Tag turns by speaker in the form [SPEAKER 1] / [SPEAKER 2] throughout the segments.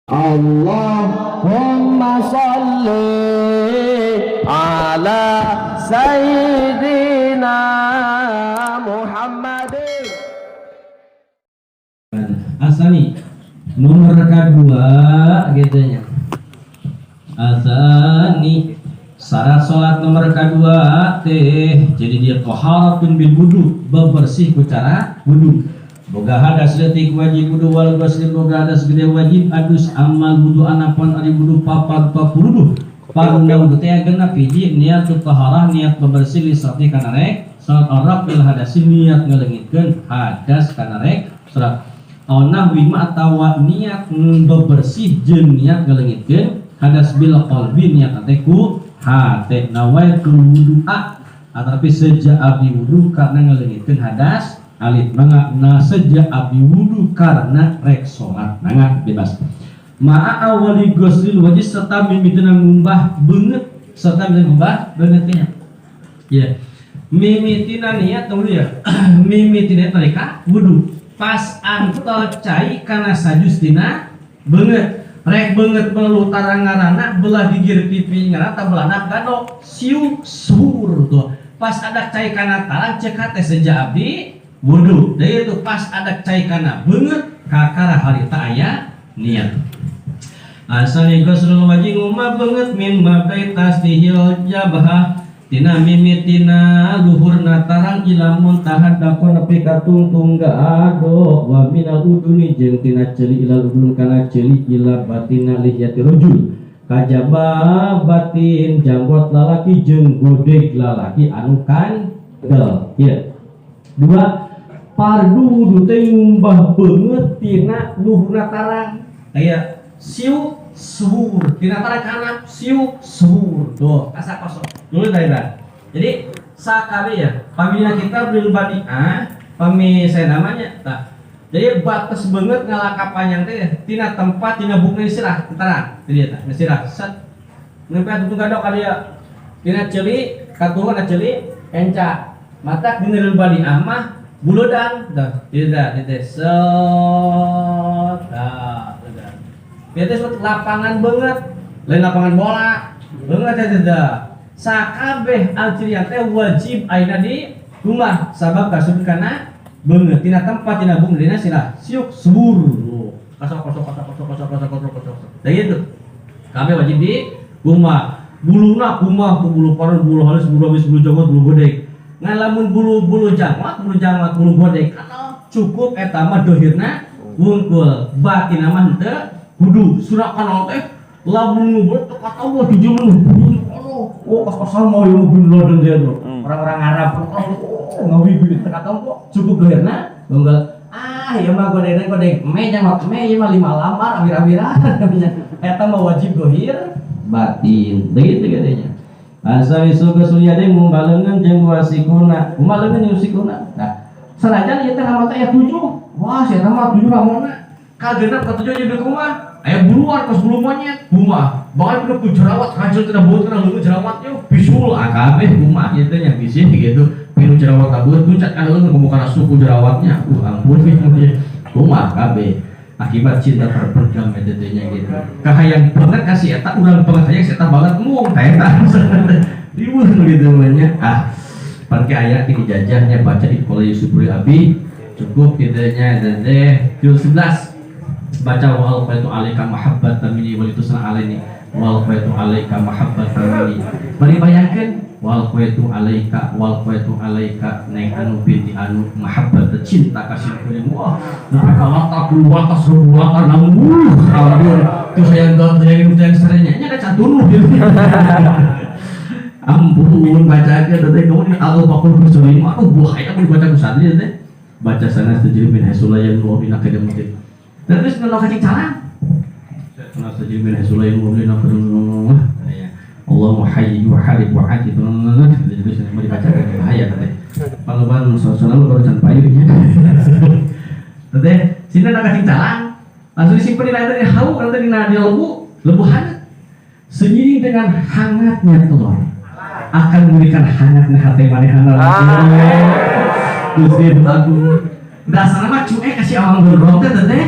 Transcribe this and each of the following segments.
[SPEAKER 1] Allahumma salli ala Sayyidina Muhammadin.
[SPEAKER 2] Asani nomor kedua gitunya. Asani syarat salat nomor kedua teh jadi dia taharatun bil wudu, bebersih ku cara wudu. Boga hadas detik wajib wudu wal ghusl boga hadas gede wajib adus amal wudu anapun ari wudu papat 40. Parunda wudu teh genep hiji niat taharah niat bebersih li sati kana rek salat arab bil hadasi niat ngelengitkeun hadas kana rek salat awnah wima atawa niat bebersih jeung niat ngelengitkeun hadas bil qalbi niat teh ku hate nawaitul wudu'a tapi sejak abdi wudu karena ngelengitkeun hadas alit mangana sejak abdi wudu karena rek salat mangga bebas ma'a awali ghuslil wajib serta mimiteuna ngumbah beungeut serta mimiteuna ngumbah beungeutnya ya mimitina niat dulu ya mimitina tarika wudu pas antol cai kana sajustina beungeut rek beungeut melu tarangarana belah digir pipi ngarana belahna gadok siu sur tuh pas ada cai kana tarang cek teh sejak abdi wudu, dari itu pas ada cai kana beungeut kakara harita aya niat. Asani ghuslul wajib ngumah beungeut min mabdai tasdihil jabah tina mimitina luhurna tarang ila muntahan dakon nepi ka tungtung ado wa minal uduni jeung tina ceuli ila udun kana ceuli ila batina lihiyati rajul kajaba batin janggot lalaki jeung godeg lalaki anu kandel ya. Dua pardu wudu teh ngumbah beungeut tina luhurna tarang aya siu suwur tina tarang kana siu suwur tuh asa kosong dulu tadi jadi sakabe ya pamina kita belum badiah pami saya namanya tah jadi batas beungeut ngalaka panjang teh tina tempat tina bukna isirah tarang jadi tah isirah set nempe tutung gadok ka dieu tina ceuli katuhuna ceuli enca mata dina leuwih badiah mah buludan dah tidak set dah biasa sebut lapangan banget lain lapangan bola banget tidak sakabeh alcirian teh wajib aina di rumah sabab kasut kana banget tina tempat tina bung dina sila siuk subur kosok dah gitu kabeh wajib di rumah buluna kumah bulu parut bulu halus bulu habis bulu janggut bulu gede ngalamun bulu janggut bulu gede kana cukup eta mah dohirna wungkul batin mah henteu kudu surat kana teh lamun ngubut kata Allah dijemun oh pas-pasan mau yang bin dia tuh orang-orang Arab ngawi bin kata kok cukup dohirna tunggal ya mah godeng me mah lima lamar awir-awiran eta mah wajib dohir batin begitu katanya asal isu kesuliade mumbalengan jeung wasikuna mumbalengan jeung wasikuna nah sanajan ieu teh nama teh 7 wah sia nama 7 ramona kagenep ka 7 jadi kumaha aya buluan pas bulu monyet kumaha bakal kudu jerawat hancur tina beut kana leungeut jerawatnya bisul kabeh kumaha ieu teh nya bisi gitu pinu jerawat ka beut puncak kana leungeut kumukana suku jerawatnya ampun kumaha kabeh akibat cinta terpendam edetnya gitu kahayang banget kasih eta urang banget hayang eta banget mung ta eta riweuh gitu namanya pan ke aya di jajahnya baca di Qala Yusufuri Abi cukup kitanya deh juz 11 baca wa alqaitu alaika mahabbatan minni wa litusna alaini wa alqaitu alaika mahabbatan minni bari bayangkeun wa alqaitu alaika neng anu binti anu mahabbat cinta kasih kuring wah kalau tak keluar tas keluar namun aduh tuh sayang dot yang serenya nya ada catur gitu ampun baca ke teh kamu Allah bakul kusulim aku bahaya aku baca kusadi teh baca sana tajrim min hasulayan wa bin akademik dan terus nolak kacing cara sana tajrim min hasulayan wa bin akademik Allah muhayyi wa harib wa akid jadi bisa mau dibaca kan bahaya teh pangeuban selalu baru can payunya teh sini nak kacing calang langsung disimpen di lantai hau nanti di lebu hangat seiring dengan hangatnya telur akan memberikan hangatnya hati manehana Gusti Agung dasarnya mah cuek kasih awang gondrong teh teh.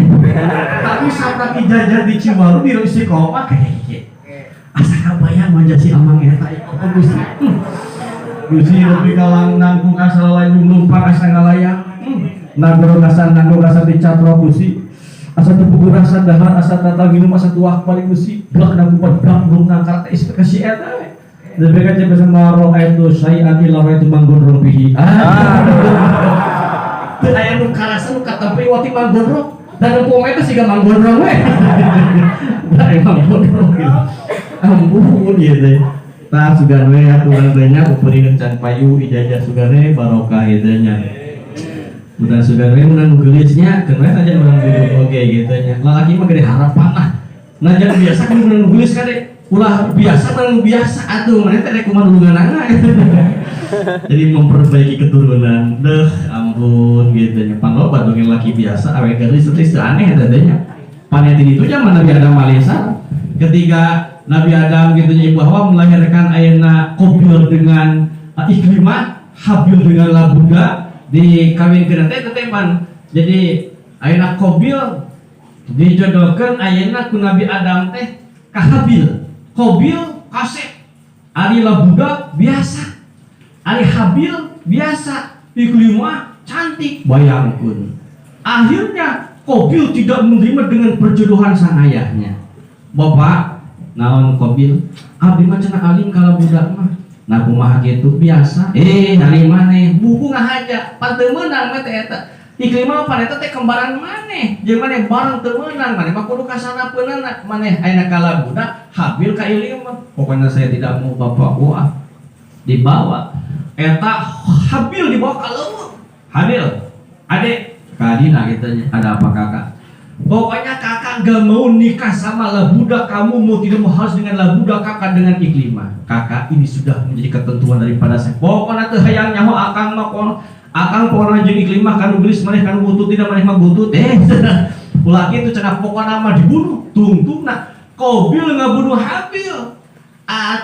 [SPEAKER 2] Tapi saat jajan di Ciwaru di Rusikopa kayak asa kabayang manja si amang eta Gusti. Gusti lebih kalang nanggung asal lain numpang asa ngalayang. Nagoro kasan nanggung kasan dicatro Gusti. Asa tubuh rasa dahar asa tata minum asa tuah paling Gusti. Blak nanggung padang belum nangkar teh ekspektasi eta. Lebih kaca bersama roh itu saya adi lawa itu manggondrong bihi. Teu aya nu karasa nu katempe wati manggondrong. Dan empung eta siga manggondrong we. Da emang manggondrong gitu. Ampun ieu teh. Tah sugan we aturan teh nya upeuringeun can payu ijazah sugan we barokah ieu teh nya. Udah sugan we mun gelisnya keun we aja urang duduk oge gitu nya. Lalaki mah gede harapan lah. Najan biasa kan mun gelis kade ulah biasa kan biasa atuh mana teh rek kumaha dulunganana. Jadi memperbaiki keturunan. Deh ampun gitu nya. Pan loba dongeng laki biasa awe geus teh aneh dadanya. Panetin itu zaman Nabi Adam alaihissalam. Ketika Nabi Adam gitu nya Ibu Hawa melahirkan ayeuna Qabil dengan Iklimah, Habil dengan Labuda dikawinkeun teh teman. Jadi ayeuna Qabil dijodohkeun ayeuna ku Nabi Adam teh ka Habil. Qabil kasep, ari Labuda biasa, ari Habil biasa, Iklimah cantik, bayangkeun. Akhirnya Qabil tidak menerima dengan perjodohan sang ayahnya. Bapak, naon Qabil? Abdi mah cenah aling ka Labuda mah. Nah kumaha kitu biasa. Ari maneh buku ngahaja, pan teu meunang mah teh eta. Iklimah paneta teh kembaran maneh, jeung maneh bareng teu meunang, maneh mah kudu kasanapeunana, maneh ayeuna ka Labuda, Habil ka Iklimah. Pokoknya saya tidak mau bapak gua dibawa. Eta Habil dibawa ka leuweung. Habil, adek, kadina kitanya, ada apa kakak? Pokoknya kakak gak mau nikah sama Labuda, kamu mau tidak mau harus dengan Labuda, kakak dengan Iklimah. Kakak ini sudah menjadi ketentuan daripada saya. Pokoknya teu hayang nyaho akang mah akang pokona jeung Iklimah kanu geus maneh kanu butut tidak maneh mah butut ulah kitu cenah pokona mah dibunuh tungtungna Qabil ngabunuh Habil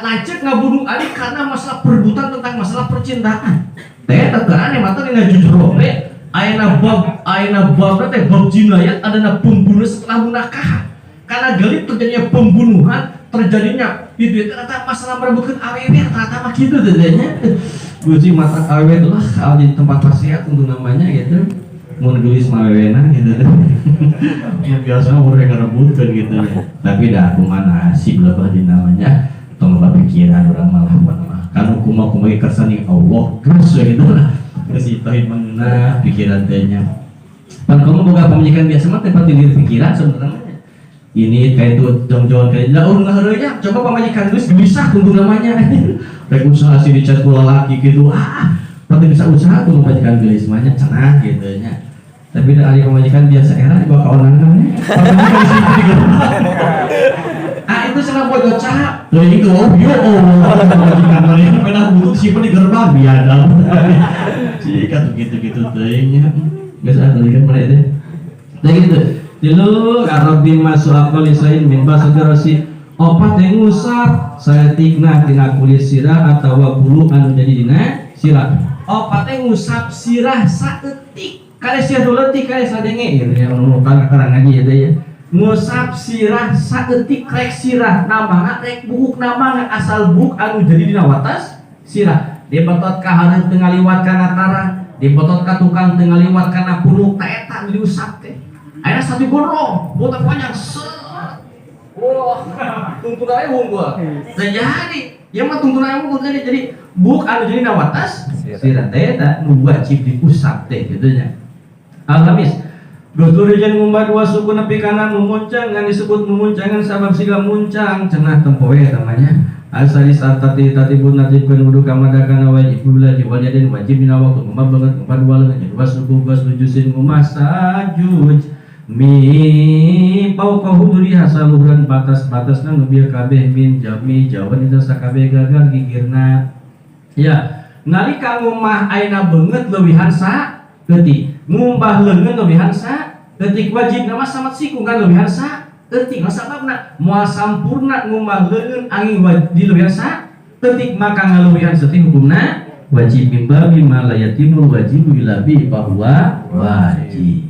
[SPEAKER 2] lanceuk ngabunuh Ali karena masalah perebutan tentang masalah percintaan teh teu aneh mah teh dina jujur we ayeuna bab teh bab jinayat adana pembunuh setelah munakah karena gelit terjadinya pembunuhan terjadinya itu ternyata masalah merebutkan awewe ternyata mah kitu teh nya Guci mata awewe lah kalau di tempat wasiat untuk namanya gitu mau nulis mawewena gitu ya biasa mereka rebutkan gitu ya tapi dah aku mana si belabah di namanya tong loba pikiran orang malah buat mah kan kumaha kersani Allah terus gitu lah si tauhid mengenah pikiran tehnya pan kamu boga pemikiran biasa mah tempat diri pikiran sebenarnya ini kayak itu jong-jongan kayak lah urang hareunya coba pamajikan geus bisa untuk namanya rek usaha si dicat kula laki gitu pasti bisa usaha tuh pamajikan geus mah cenah gitu nya tapi da ari pamajikan biasa era dibawa ka onangan pamajikan si itu itu sangat bodoh cah leuwih itu yo pamajikan mah pernah butuh si di gerbang biadab si kan gitu-gitu teh nya geus ada kan mana teh teh gitu Dilu Arabi masuk akal isain min basagarasi opat yang ngusap saya tikna tina kulit sirah atau bulu anu jadi dina sirah opat yang ngusap sirah saeutik kali sirah leutik kali sadenge ieu ya nunukan karang ngaji ya ngusap sirah saeutik rek sirah namana rek buuk namana asal buuk anu jadi dina watas sirah dibotot ka hareup teu ngaliwat kana tarang dibotot ka tukang teu ngaliwat kana puluk ta eta diusap teh akhirnya satu gondrong, botak panjang, tuntun aja unggul. Terjadi, ya mah tuntun aja unggul jadi buk anu jadi nawatas, sirah teh tak wajib diusap teh gitunya. Al-Khamis, Goturijan ngumba dua suku nepi kanan memuncang, ngan disebut memuncangan sabab siga muncang, cenah tempoe namanya. Asali saat tati bun natibkan wudu kamadakana wajib bila wajadin wajib dina waktu ngumba banget ngumba dua lengan jadi wasuku bas lujusin ngumasajuj. Mi pau kahuduri hasaluran batas-batasna nubil kabeh min jami jawan itu sakabeh gagal gigirna ya nalika ngumah ayeuna beungeut leuwihan sa leutik ngumbah leungeun leuwihan sa leutik wajib nama samat siku kan leuwihan sa leutik sababna moal sampurna ngumbah leungeun angin di leuwihan sa leutik maka ngaleuwihan seting hukumna wajib mimba bima la yatimul wajib illa bi bahwa wajib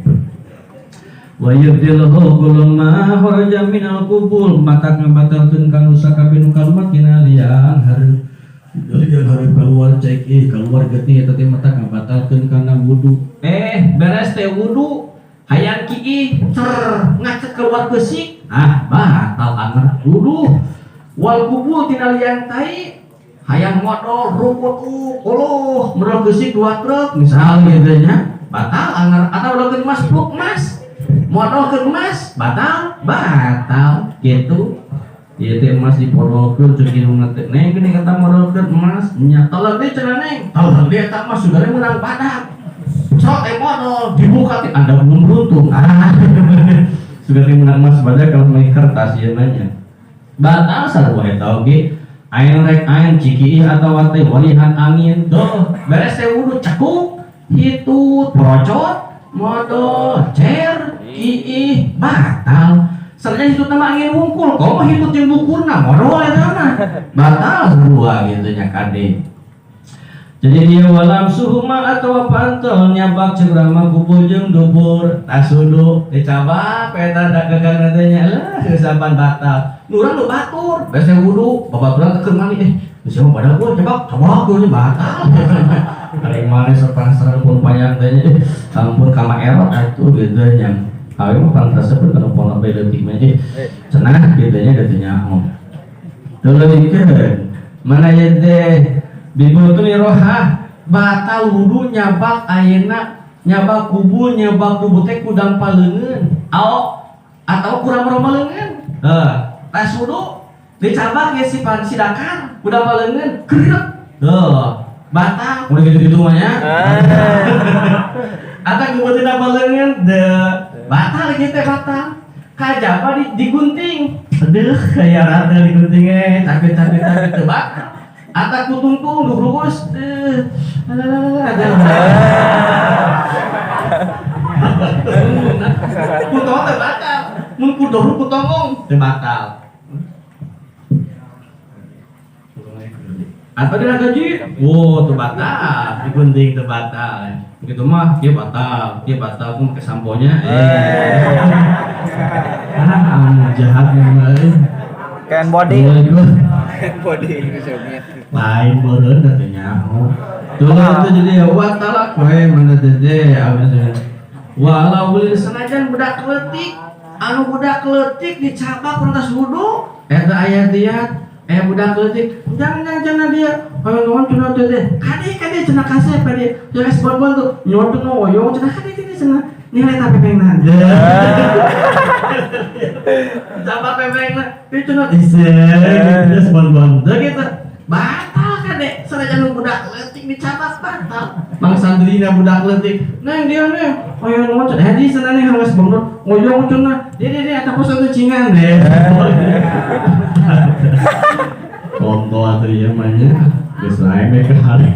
[SPEAKER 2] wa yabdilahu kulma kharaja minal qubul mata ngabatalkeun kanu sakabeh nu kaluar tina liang hareup liang hareup keluar cek keluar getih eta teh mata ngabatalkeun kana wudu beres teh wudu hayang kieu ngacek keluar geusik batal anak wudu wal qubul tina liang tai hayang modal rumput uluh merok geusik 2 truk misal gitu nya batal anger atau udah mas pluk mas modal ke emas batal gitu ieu teh emas dipodolkeun ceuk nu ngatek neng gini kata modal ke emas nya tolong deui cenah neng tolong deui eta mah sugare menang padak sok modal dibuka teh anda belum beruntung sugare menang emas padak kalau main kertas ieu nanya batal sarua eta oge ain rek ain ciki atau teh walihan angin doh beres teh wudu cekuk hitut procot modal cer ii batal sareng hitut nama angin wungkul komo hitut jeung bukurna modal eta mah batal sarua gitu nya kade jadi dia walam suhuma atau pantol nyabak ceurang kubul jeung dubur tasudu dicabak eta dagangan teh nya lah saban batal urang nu batur bese wudu babaturan keur mani geus mah pada gua coba gua batal ari mane sareng pun panjang teh nya ampun kama erot atuh gitu nya awe mah pantas pun kana pola leutik mah cenah gitu nya da teh nyaho teuleungkeun mana ye teh bibutul roha batal wudu nyabak ayeuna nyabak kubul nyabak tubuh teh kudang paleungeun atau kurang maleungeun tas wudu dicabak ge si sidakan kudang paleungeun krek batal udah gitu-gitu mah nya atau kubul teh paleungeun batal ge teh batal kajaba digunting aduh kayak rada digunting tapi teu batal atak kutungtung lurus kutong teh batal mun kudoru kutongong teh batal atau dia gaji teu batal digunting teu batal gitu mah dia batal pun ke samponya jahat memang
[SPEAKER 1] Ken body
[SPEAKER 2] lain beureun teh nyaho tuh itu jadi watalak we mana teh walau senajan budak leutik anu budak leutik dicabak pantas wudu eta aya dia budak leutik jangan dia kalau nuhun cenah teh kade cenah kasep kade jelas bon tuh nyodong ngoyong cenah kade cenah nilai tapi pengna cabak pepengna itu cenah jelas bon teh gitu batal kade sanajan budak leutik dicabak batal mang sandrina budak leutik neng dia neng oyong nuhun cenah di sana neng geus bangdut ngoyong cenah dia eta posan teh cingan deh contoh atuh ieu mah nya geus lain we hari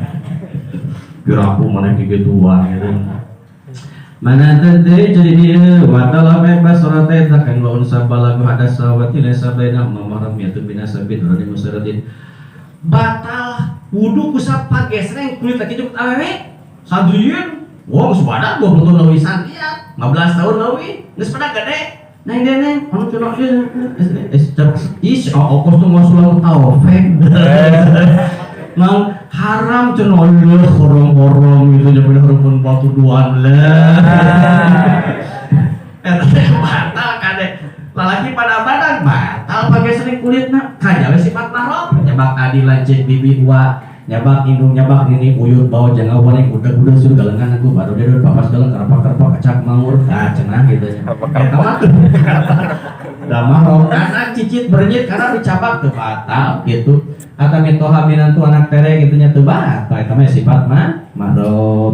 [SPEAKER 2] geuraku maneh kigituan gitu mana teh jadi dia watala bebas surat eta kan wa unsa balagu hadasa wa tilasa baina mahram yatu binasabit radi musaratin batal wudu kusap pagesreng kulit lagi cepet awewe sadrieun wong sebadak 20 tahun leuwih santian 15 tahun leuwih geus pada gede neng anu cenah okos tuh masulang taufik nang haram cenah horong-horong gitu nya bener pun batu duan lah eta batal kade lalaki pada badan batal pake sering kulitna kajawe sifat mahram nyabak adi lancet bibi wa nyabak indung nyabak ini uyut bau jangan wareng udah suruh galengan aku baru dia papas galeng karpak kacak mangur cenah gitu nya eta mah da mahram anak cicit bernyit karena dicabak teu batal gitu atau mitoha minantu anak tere gitu nya teu batal eta mah sifat mahram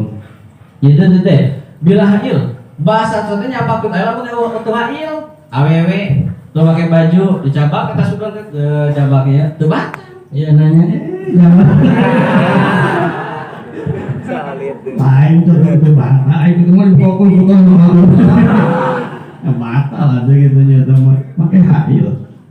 [SPEAKER 2] jadi teh bila hail bahasa teh nyabak teu aya lamun teu hail awewe teu make baju dicabak kata sudah jabak ya teu batal ya nanya lain tuh batal itu mah difokus bukan batal aja gitu nya pakai hail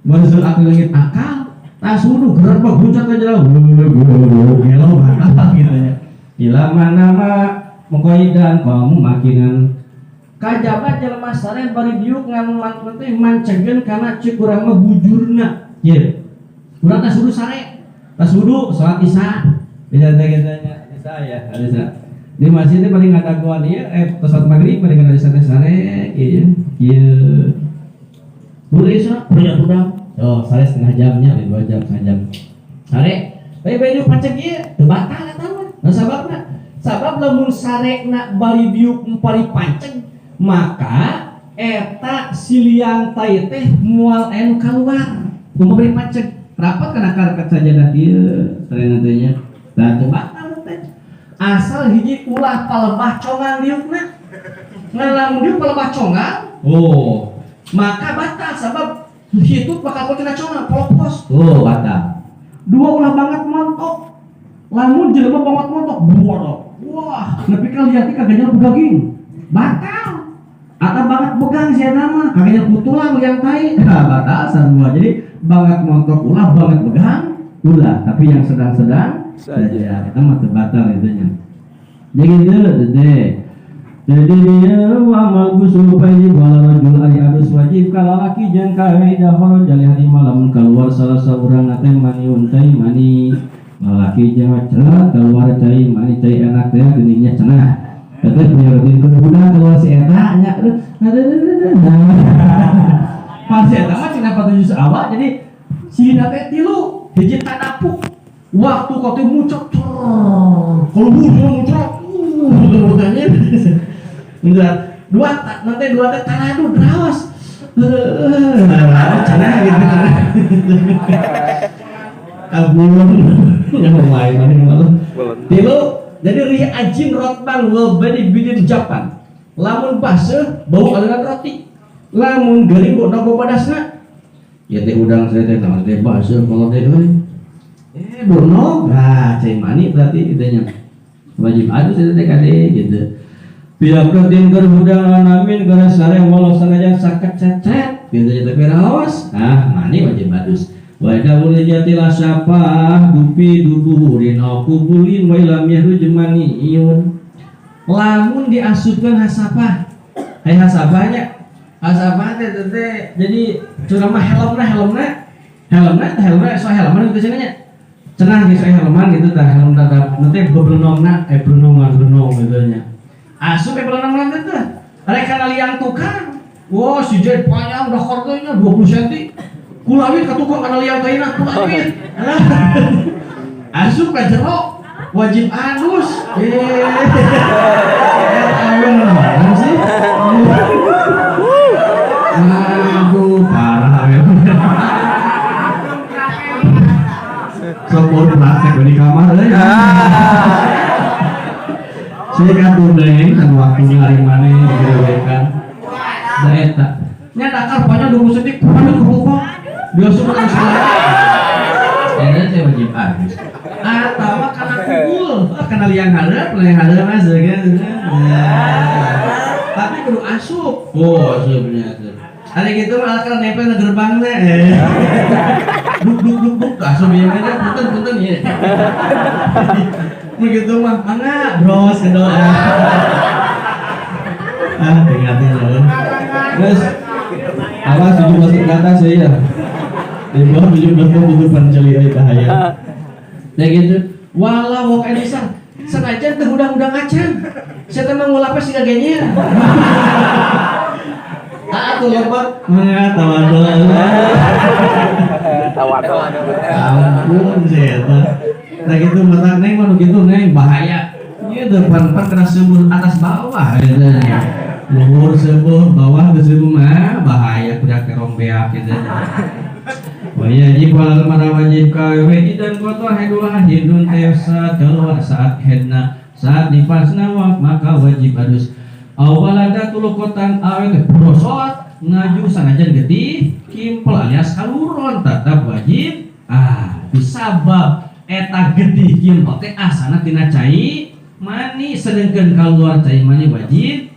[SPEAKER 2] maksud aku langit akal tas wudu gerak mah guncat aja lah gelo batal gitu ya. Ila mana mah mengkoidan kamu makinan kajabat jelema sare bari diuk ngan teh mancegeun kana ceuk urang mah bujurna. Ye. Urang tas wudu sare. Tas wudu salat Isya. Bisa teh kitanya Isya ya, Isya. Di masjid teh paling ngadaguan ieu salat magrib paling ngadaguan sare ieu. Ieu. Wudu Isya punya udang. Oh, sare setengah jamnya, 2 jam, setengah jam. Sare, bae-bae diuk panceg ieu teu batal eta mah. Nah sababna? Sabab lamun sarekna bari diuk pari panceg maka eta siliang tai teh moal anu kaluar bari panceg rapat kana karkat sajadah ieu sareng teh nya tah teu batal teh asal hiji ulah palebah congang diukna ngan lamun diuk palebah congang oh maka batal sabab hidup bakal kena congang polopos oh batal dua ulah banget montok lamun jelema banget montok bodoh wah nepi ka lihat kaganya begaging batal atau banget pegang sia nama kaganya putulang yang tai batal semua jadi banget montok ulah banget pegang ulah tapi yang sedang-sedang saja kita mah terbatal itunya jadi dia amal gusul wajib wala rajul ari adus wajib kalau laki jeung kawe dahar jali hari malam keluar salah saurang teh mani untai mani laki jeung cenah keluar cai mani cai enak teh geningnya cenah eta nyerotin ke budak keluar si eta nya pas eta mah cenah patuju awak jadi sieuna teh tilu hiji tadapuk waktu kote muncrat kalau muncrat muncratnya enggak dua nanti dua teh tanadu drawas cenah gitu kabulun yang lain mana malu tilu jadi ri ajin rotbang will badi bidin Japan lamun baseuh bau aliran roti lamun geuring bodo badasna ya teh udang saya teh naon teh baseuh kalau teh euy bono nah cai mani berarti kitanya wajib adus teh kade gitu pihak penting berhudang amin gara sareng walau sanajan saket cecet gitu tapi raos mani wajib adus Wada boleh jatilah siapa dupi duburin aku bulin wailam yahru jemani iun lamun diasupkan hasapah hai hasapahnya hasapah teh jadi curama helmna so helman gitu cenanya cenah geus helman gitu tah helm tah nanti berenongna berenong gitu nya asup berenong teh teh rek kana liang tukang wah si jet panjang dah harganya 20 cm kulawit katukang kana liang kaina kulawit asup ka jero wajib anus awen sih aduh parah ya sopor praktek di kamar saya kan tuneng kan waktu hari mana digerebekan daeta nya dakar banyak 20 cm pamit ke pokok biasa makan salah ini saya wajib habis atau karena kugul karena liang harap mas kan tapi kudu asup asupnya tuh ada gitu malah kan nempel ke gerbangnya duk asup yang ada punten ya begitu mah mana bros kedol tinggal terus apa 17 ke atas ya di bawah 17 itu panceli bahaya ya gitu walau wong edisa sengaja teh udang-udang acan saya teh mangulapa si gagenya tuh lompat tawadol ampun saya nah gitu mata neng mah gitu neng bahaya ieu depan kena seueur atas bawah gitu luhur seueur bawah geus seueur mah bahaya kudak terong beak gitu wajib wal mara wajib kawe dan kotor hedulah hidun tesa keluar saat hedna saat nifasna maka wajib adus awalada tulukotan awet brosot ngaju sanajan getih kimpel alias kaluron tetap wajib disabab eta getih kimpel teh asana tina cai mani sedengkeun kaluar cai mani wajib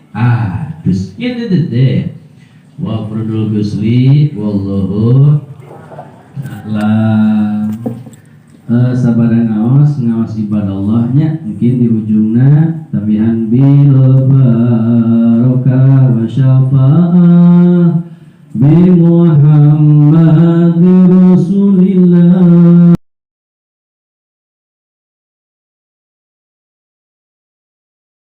[SPEAKER 2] dus kitu teh wa fardul gusli wallahu a'lam. sabada ngawas ibadah Allahnya mungkin di ujungna tabihan bil barokah wa syafaat